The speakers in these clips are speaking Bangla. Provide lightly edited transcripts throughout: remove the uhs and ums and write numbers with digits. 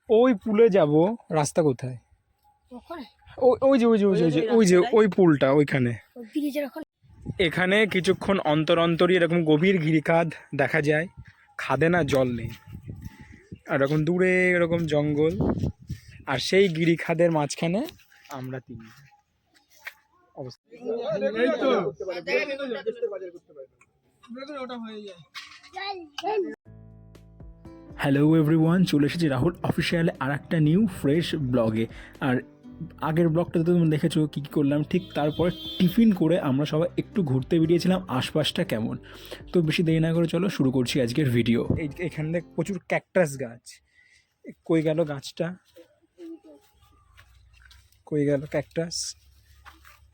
ওই পুলে যাব, রাস্তা কোথায়? ওই যে ওই পুলটা ওইখানে। এখানে কিছুক্ষণ অন্তর অন্তরই এরকম গভীর গিরিখাদ দেখা যায়। খাদে না জল নেই, আর এরকম দূরে এরকম জঙ্গল, আর সেই গিরিখাদের মাঝখানে আমরা তিন অবস্থা। হ্যালো এভরিওয়ান, চলে এসেছি রাহুল অফিসিয়ালে আর একটা নিউ ফ্রেশ ব্লগে। আর আগের ব্লগটাতে তুমি দেখেছো কী কী করলাম, ঠিক তারপরে টিফিন করে আমরা সবাই একটু ঘুরতে বেরিয়েছিলাম আশপাশটা কেমন। তো বেশি দেরি না করে চলো শুরু করছি আজকের ভিডিও। এখান থেকে প্রচুর ক্যাকটাস গাছ। কই গেল গাছটা, কই গেল ক্যাকটাস?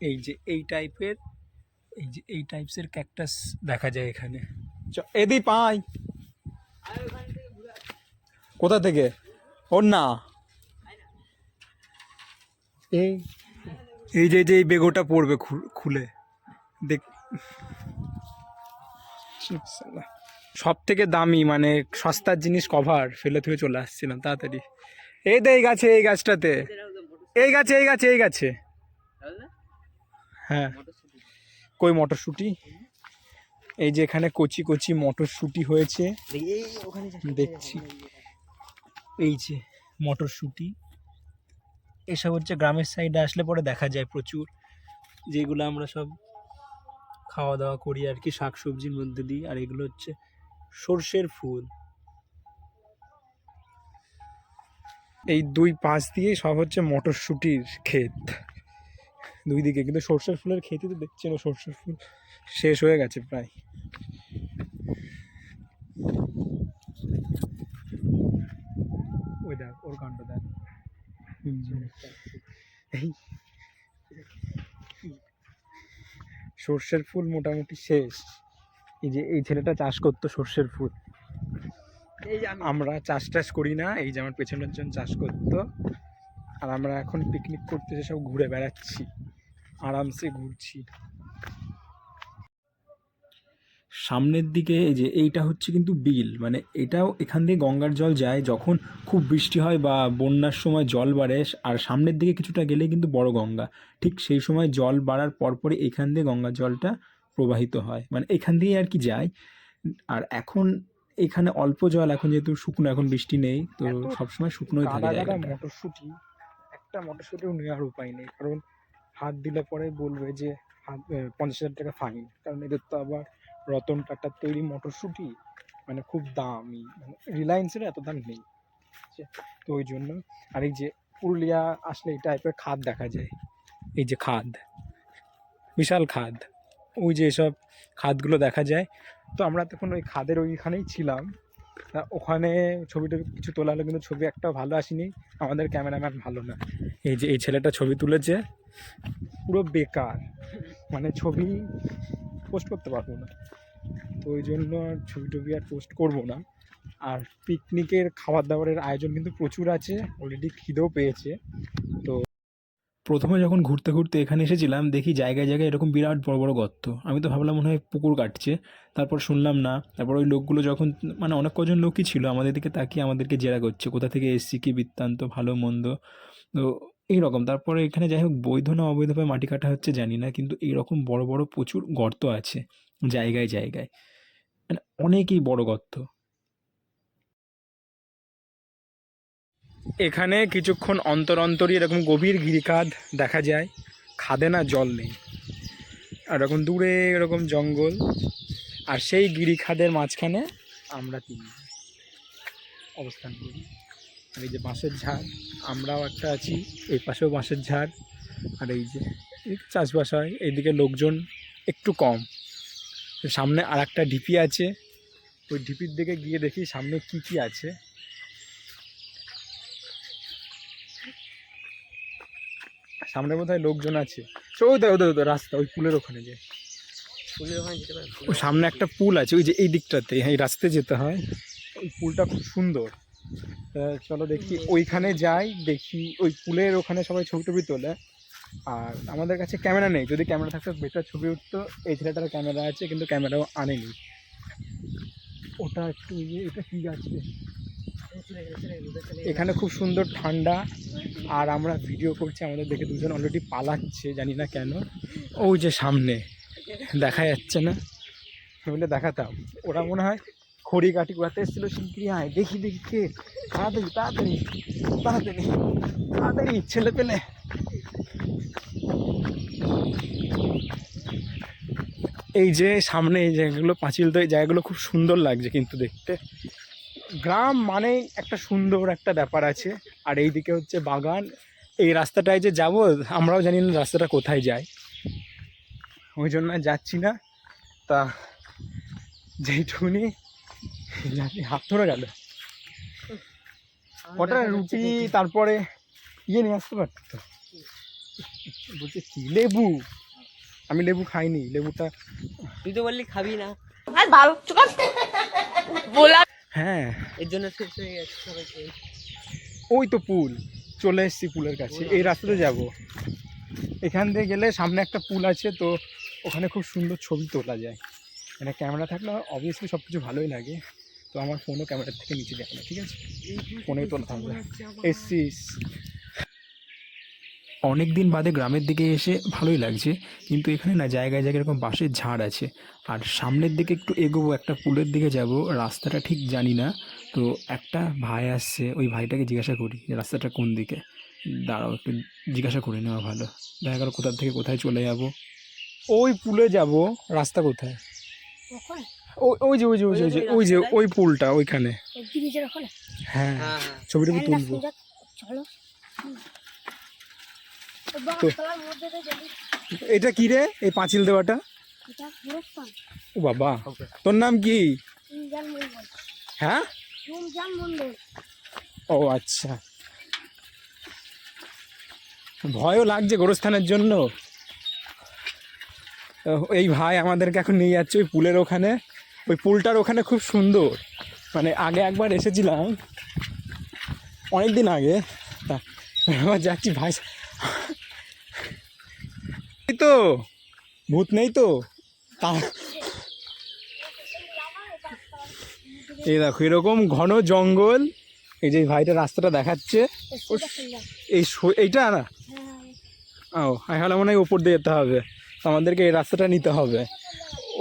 এই যে এই টাইপের, এই যে এই টাইপসের ক্যাকটাস দেখা যায় এখানে। এদি পাই কোথা থেকে? ওর না, এই এই যে এই বেগোটা পড়বে খুলে দেখ। সব থেকে দামি মানে সস্তার জিনিস কভার ফেলে থেকে চলে আসছিলাম তাড়াতাড়ি। এই দে এই গাছে, এই গাছটাতে, এই গাছে এই গাছে এই গাছে। হ্যাঁ, কই মটরশুঁটি? এই যে এখানে কচি কচি মটরশুঁটি হয়েছে দেখছি। এই যে মটরশুঁটি, এসব হচ্ছে গ্রামের সাইডে আসলে পরে দেখা যায় প্রচুর, যেগুলো আমরা সব খাওয়া দাওয়া করি আর কি শাকসবজির মধ্যে দিই। আর এগুলো হচ্ছে সর্ষের ফুল। এই দুই পাশ দিয়ে সব হচ্ছে মটরশুঁটির ক্ষেত দুই দিকে, কিন্তু সর্ষের ফুলের ক্ষেতই তো দেখছি না, সর্ষের ফুল শেষ হয়ে গেছে প্রায়। ওই দেখ ওর কাণ্ড দেখ। এই সর্ষের ফুল মোটামুটি শেষ। এই যে এই ছেলেটা চাষ করতো সর্ষের ফুল, আমরা চাষ টাস করি না। এই যে আমার পেছনের জন চাষ করতো, আর আমরা এখন পিকনিক করতে সব ঘুরে বেড়াচ্ছি, আরামসে ঘুরছি। সামনের দিকে এই যে এইটা হচ্ছে কিন্তু বিল, মানে এটাও এখান দিয়ে গঙ্গার জল যায় যখন খুব বৃষ্টি হয় বা বন্যার সময় জল বাড়ে। আর সামনের দিকে কিছুটা গেলে কিন্তু বড় গঙ্গা, ঠিক সেই সময় জল বাড়ার পরপরই এখান দিয়ে গঙ্গার জলটা প্রবাহিত হয়, মানে এখান দিয়ে আর কি যায়। আর এখন এখানে অল্প জল, এখন যেহেতু শুকনো, এখন বৃষ্টি নেই তো সবসময় শুকনোই থাকে জায়গাটা। মটরশুঁটি, একটা মটরশুঁটিও নেওয়ার উপায় নেই, কারণ হাত দিলে পরে বলবে যে 50,000 টাকা ফাইন, কারণ এদের তো আবার রতন টাটার তৈরি মটরশুঁটি, মানে খুব দামি, মানে রিলায়েন্সের এত দাম নেই, তো ওই জন্য। আর এই যে পুরুলিয়া আসলে এই টাইপের খাদ দেখা যায়, এই যে খাদ, বিশাল খাদ, ওই যে এসব খাদগুলো দেখা যায়। তো আমরা তখন ওই খাদের ওইখানেই ছিলাম, ওখানে ছবিটা কিছু তোলা হলো, কিন্তু ছবি একটা ভালো আসেনি, আমাদের ক্যামেরাম্যান ভালো না। এই যে এই ছেলেটা ছবি তুলেছে, পুরো বেকার, মানে ছবি পোস্ট করতে পারবো না, তো ওই জন্য আর ছবি টবি আর পোস্ট করবো না। আর পিকনিকের খাবার দাবারের আয়োজন কিন্তু প্রচুর আছে, অলরেডি খিদেও পেয়েছে। তো প্রথমে যখন ঘুরতে ঘুরতে এখানে এসেছিলাম, দেখি জায়গায় জায়গায় এরকম বিরাট বড় বড় গর্ত। আমি তো ভাবলাম মনে হয় পুকুর কাটছে, তারপর শুনলাম না। তারপর ওই লোকগুলো যখন, মানে অনেক কজন লোকই ছিল, আমাদের দিকে তাকিয়ে আমাদেরকে জেরা করছে কোথা থেকে এসছি, কী বৃত্তান্ত, ভালো মন্দ। তো এইরকম, তারপরে এখানে যাই হোক বৈধ না অবৈধভাবে মাটি কাটা হচ্ছে জানি না, কিন্তু এইরকম বড় বড় প্রচুর গর্ত আছে জায়গায় জায়গায়, মানে অনেকই বড় গর্ত। এখানে কিছুক্ষণ অন্তর অন্তরই এরকম গভীর গিরিখাদ দেখা যায়। খাদে না জল নেই, আর এরকম দূরে এরকম জঙ্গল, আর সেই গিরিখাদের মাঝখানে আমরা তিন অবস্থান করি। আর এই যে বাঁশের ঝাড়, আমরাও একটা আছি, এই পাশেও বাঁশের ঝাড়। আর এই যে চাষবাস হয়, এইদিকে লোকজন একটু কম। সামনে আর একটা ঢিপি আছে, ওই ঢিপির দিকে গিয়ে দেখি সামনে কি কি আছে। সামনে বোধহয় লোকজন আছে, ওই ওদের রাস্তা, ওই পুলের ওখানে যে পুলের ওখানে যেতে পারে, ওই সামনে একটা পুল আছে, ওই যে এই দিকটাতে এই রাস্তায় যেতে হয়। ওই পুলটা খুব সুন্দর, চলো দেখি ওইখানে যাই, দেখি ওই পুলের ওখানে সবাই ছবি টবি তোলে। আর আমাদের কাছে ক্যামেরা নেই, যদি ক্যামেরা থাকতো বেটার ছবি উঠতো। এই ছেলেটার ক্যামেরা আছে কিন্তু ক্যামেরাও আনেনি। ওটা একটু এটা কি গাছ, এখানে খুব সুন্দর ঠান্ডা, আর আমরা ভিডিও করছি, আমাদের দেখে দুজন অলরেডি পালাচ্ছে, জানি না কেন। ওই যে সামনে দেখা যাচ্ছে না, বলে দেখাতাম, ওরা মনে হয় খড়ি কাটি কুড়াতে এসেছিলো, শিগগিরি আয়, দেখি দেখি কে, তাড়াতাড়ি তাড়াতাড়ি তাড়াতাড়ি তাড়াতাড়ি ছেলে পেলে। এই যে সামনে এই জায়গাগুলো পাঁচিল, তো এই জায়গাগুলো খুব সুন্দর লাগছে কিন্তু দেখতে। গ্রাম মানে একটা সুন্দর একটা ব্যাপার আছে। আর এইদিকে হচ্ছে বাগান। এই রাস্তাটায় যে যাব, আমরাও জানি না রাস্তাটা কোথায় যায়, ওই জন্য যাচ্ছি না। তা যেইটুকুনি জানি, হাত ধরে গেল, ওটা রুটি তারপরে ইয়ে নিয়ে আসতে পারতো। বলছে কি লেবু, আমি লেবু খাইনি, লেবুটা তুই তো বললি খাবি না। হ্যাঁ এর জন্য শেষ হয়ে গেছে সবাই। ওই তো পুল, চলে এসেছি পুলের কাছে। এই রাস্তাতে যাব, এখান দিয়ে গেলে সামনে একটা পুল আছে, তো ওখানে খুব সুন্দর ছবি তোলা যায়। মানে ক্যামেরা থাকলে অবভিয়াসলি সব কিছু ভালোই লাগে, তো আমার ফোনও ক্যামেরার থেকে নিচে যাবে না, ঠিক আছে, ফোনেই তোলা থাকবে। এসছিস অনেক দিন বাদে গ্রামের দিকে এসে ভালোই লাগছে, কিন্তু এখানে না জায়গায় জায়গায় এরকম বাঁশের ঝাড় আছে। আর সামনের দিকে একটু এগোবো, একটা পুলের দিকে যাব, রাস্তাটা ঠিক জানি না। তো একটা ভাই আসছে, ওই ভাইটাকে জিজ্ঞাসা করি যে রাস্তাটা কোন দিকে। দাঁড়াও একটু জিজ্ঞাসা করে নেওয়া ভালো, দেখা গেল কোথা থেকে কোথায় চলে যাব। ওই পুলে যাব, রাস্তা কোথায়? ওই ওই যে ওই যে ওই যে ওই যে ওই যে ওই পুলটা ওইখানে। হ্যাঁ, ছবিটা তুলবো। তো এটা কি রে, এই পাঁচিল দেওয়াটা? ও বাবা, তোর নাম কি? হ্যাঁ, ও আচ্ছা। ভয়ও লাগছে গোরস্থানের জন্য। এই ভাই আমাদেরকে এখন নিয়ে যাচ্ছে ওই পুলের ওখানে। ওই পুলটার ওখানে খুব সুন্দর, মানে আগে একবার এসেছিলাম অনেক দিন আগে, তা আবার যাচ্ছি ভাই। এই তো ভূত নেই তো তা, এই দেখো এরকম ঘন জঙ্গল। এই যে ভাইটা রাস্তাটা দেখাচ্ছে, এইটা না, ও আমি ভাবলাম মনে হয় ওপর দিয়ে যেতে হবে, তো আমাদেরকে এই রাস্তাটা নিতে হবে।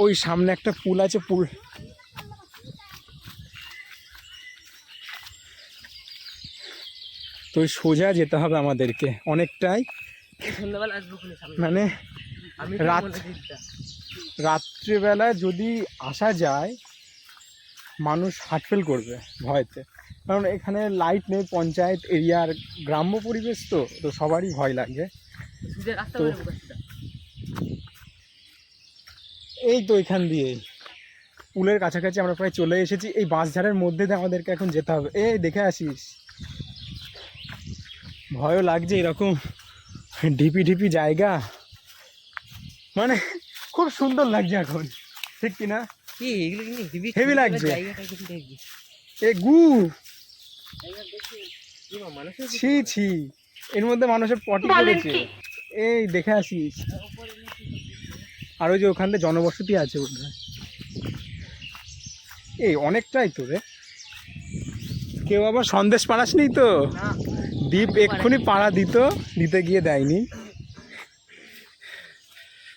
ওই সামনে একটা পুল আছে, পুল তো ওই সোজা যেতে হবে আমাদেরকে অনেকটাই, মানে রাত্রিবেলা যদি আসা যায় মানুষ হার্টফেল করবে ভয়তে, কারণ এখানে লাইট নেই, পঞ্চায়েত এরিয়ার গ্রাম্য পরিবেশ, তো তো সবারই ভয় লাগে। তো এই তো এখান দিয়ে পুলের কাছাকাছি আমরা প্রায় চলে এসেছি। এই বাঁশঝাড়ের মধ্যে দিয়ে আমাদেরকে এখন যেতে হবে। এই দেখে আসিস, ভয়ও লাগছে, এরকম ঢিপি ঢিপি জায়গা, মানে খুব সুন্দর লাগছে এখন, ঠিক কিনা? হেভি লাগছে। এ গু, ছি ছি, এর মধ্যে মানুষের পটি করেছে। এই দেখে আসিস, আর ওই যে ওখান থেকে জনবসতি আছে বোধহয়। এই অনেকটাই তো রে, কেউ আবার সন্দেশ পাড়াসনি তো? দ্বীপ এক্ষুনি পাড়া দিতে গিয়ে দেয়নি।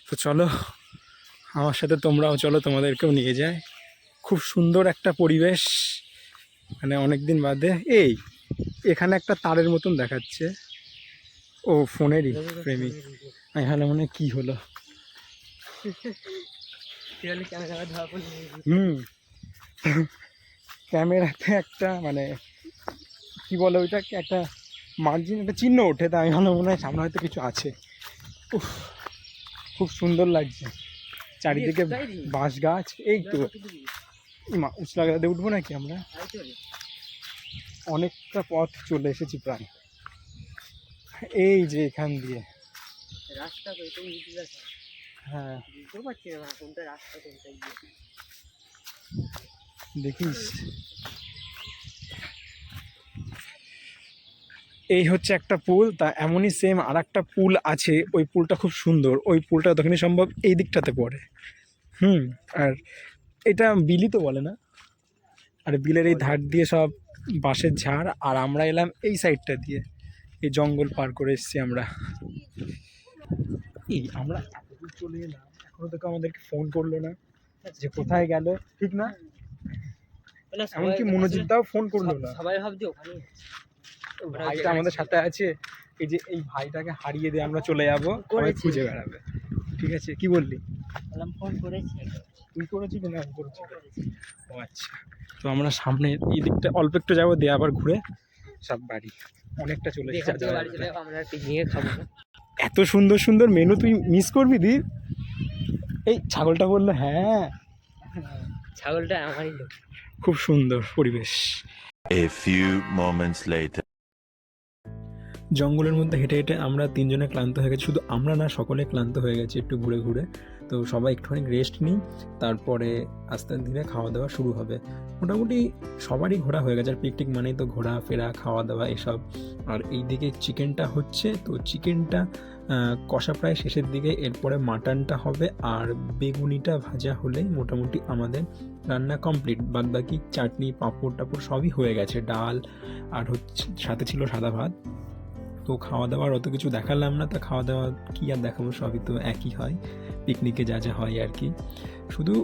তো চলো আমার সাথে তোমরাও চলো, তোমাদেরকেও নিয়ে যায়। খুব সুন্দর একটা পরিবেশ, মানে অনেকদিন বাদে। এই এখানে একটা তারের মতন দেখাচ্ছে, ও ফোনেরই প্রেমিক। আমি ভালো মনে কি হলো, ক্যামেরাতে একটা মানে কি বলে ওইটাকে, একটা মার্জিন, একটা চিহ্ন ওঠে, তাই আমি ভালো মনে হয় সামনে হয়তো কিছু আছে। উফ, খুব সুন্দর লাগছে, চারিদিকে বাঁশ গাছ। এই তো উচলা গাড়াতে উঠবো নাকি আমরা? অনেকটা পথ চলে এসেছি প্রায়। এই যে এখান দিয়ে রাস্তা, হ্যাঁ দেখিস, এই হচ্ছে একটা পুল। তা এমনই সেম আর একটা পুল আছে, ওই পুলটা খুব সুন্দর। ওই পুলটা যতখানি সম্ভব এই দিকটাতে পড়ে। আর এটা বিলই তো বলে না, আর বিলের এই ধার দিয়ে সব বাঁশের ঝাড়, আর আমরা এলাম এই সাইডটা দিয়ে, এই জঙ্গল পার করে এসেছি আমরা। এই আমরা এতদূর চলে এলাম, এখনো তো কেউ আমাদেরকে ফোন করলো না যে কোথায় গেল, ঠিক না? এমনকি মনোজিৎ দাও ফোন করলো না। সবাই ভাবছি ওখানে ভাইটা আমাদের সাথে আছে, এই যে এই ভাইটাকে হারিয়ে দিয়ে আমরা চলে যাবো, সবাই খুঁজে বেড়াবে। ঠিক আছে, কি বললি? ফোন করেছি। তুই করেছিস না আমি করেছি? ও আচ্ছা, তো আমরা সামনে এই দিকটা অল্প একটু যাবো, দিয়ে আবার ঘুরে সব বাড়ি, অনেকটা চলে এখান থেকে বাড়ি চলে যাবো, আমরা পিকনিকে খাবো না। এত সুন্দর সুন্দর মেনু তুই মিস করবি দি। এই ছাগলটা বললো হ্যাঁ, ছাগলটা আমারই লোক। খুব সুন্দর পরিবেশ। A few moments later. জঙ্গলের মধ্যে হেঁটে হেঁটে আমরা তিনজনে ক্লান্ত হয়ে গেছি, শুধু আমরা না, সকলে ক্লান্ত হয়ে গেছে একটু ঘুরে ঘুরে। তো সবাই একটুখানি রেস্ট নিই, তারপরে আস্তে ধীরে খাওয়া দাওয়া শুরু হবে। মোটামুটি সবারই ঘোরা হয়ে গেছে, আর পিকনিক মানেই তো ঘোরা ফেরা খাওয়া দাওয়া এসব। আর এই দিকে চিকেনটা হচ্ছে, তো চিকেনটা কষা প্রায় শেষের দিকে, এরপরে মাটনটা হবে, আর বেগুনিটা ভাজা হলেই মোটামুটি আমাদের রান্না কমপ্লিট। বাদ বাকি চাটনি পাঁপড় টাপড় সবই হয়ে গেছে, ডাল আর হচ্ছে সাথে ছিল সাদা ভাত। তো খাওয়া দাওয়ার অত কিছু দেখালাম না, তা খাওয়া দাওয়া কী আর দেখাবো, সবই তো একই হয় পিকনিকে যা যা হয় আর কি, শুধু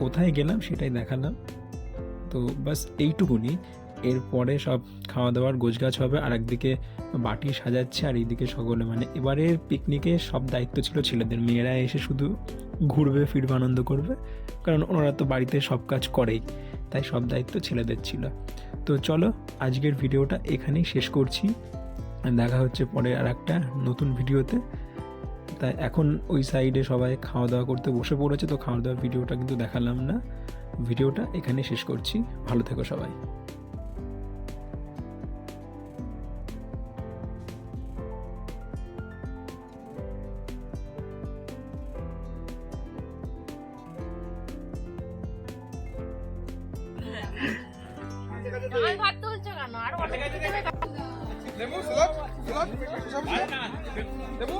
কোথায় গেলাম সেটাই দেখালাম। তো বাস এইটুকুনি। এরপরে সব খাওয়া দাওয়ার গোছগাছ হবে, আর একদিকে বাটি সাজাচ্ছে, আর এইদিকে সকলে, মানে এবারের পিকনিকে সব দায়িত্ব ছিল ছেলেদের, মেয়েরা এসে শুধু ঘুরবে ফিরবে আনন্দ করবে, কারণ ওনারা তো বাড়িতে সব কাজ করেই, তাই সব দায়িত্ব ছেলেদের ছিল। তো চলো আজকের ভিডিওটা এখানেই শেষ করছি, দেখা হচ্ছে পরে আর একটা নতুন ভিডিওতে। তাই এখন ওই সাইডে সবাই খাওয়া দাওয়া করতে বসে পড়েছে, তো খাওয়া দাওয়ার ভিডিওটা কিন্তু দেখালাম না, ভিডিওটা এখানে শেষ করছি। ভালো থেকো সবাই। ভাত তুলছো কেন? আর লেবু লেবু